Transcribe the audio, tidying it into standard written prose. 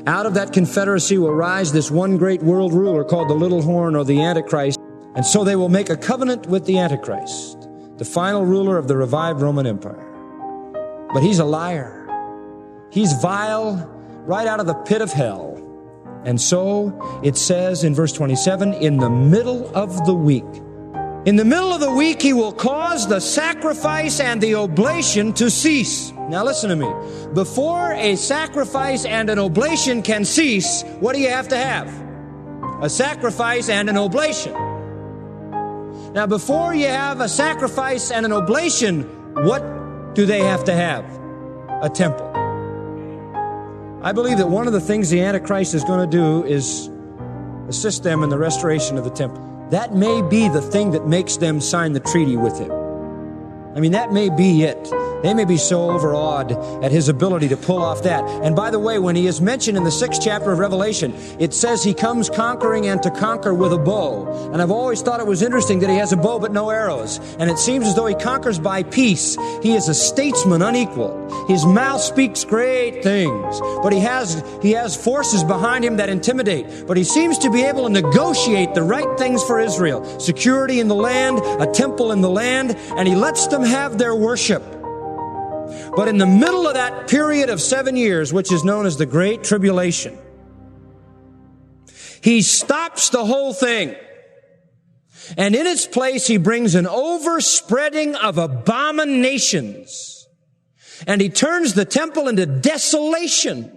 out of that confederacy will rise this one great world ruler called the little horn or the Antichrist. And so they will make a covenant with the Antichrist, the final ruler of the revived Roman Empire. But he's a liar. He's vile, right out of the pit of hell. And so it says in verse 27, in the middle of the week. In the middle of the week, he will cause the sacrifice and the oblation to cease. Now listen to me. Before a sacrifice and an oblation can cease, what do you have to have? A sacrifice and an oblation. Now before you have a sacrifice and an oblation, what do they have to have? A temple. I believe that one of the things the Antichrist is going to do is assist them in the restoration of the temple. That may be the thing that makes them sign the treaty with him. I mean, that may be it. They may be so overawed at his ability to pull off that. And by the way, when he is mentioned in the 6th chapter of Revelation, it says he comes conquering and to conquer with a bow. And I've always thought it was interesting that he has a bow but no arrows. And it seems as though he conquers by peace. He is a statesman unequaled. His mouth speaks great things. But he has forces behind him that intimidate. But he seems to be able to negotiate the right things for Israel. Security in the land, a temple in the land, and he lets them have their worship. But in the middle of that period of 7 years, which is known as the Great Tribulation, he stops the whole thing. And in its place, he brings an overspreading of abominations. And he turns the temple into desolation.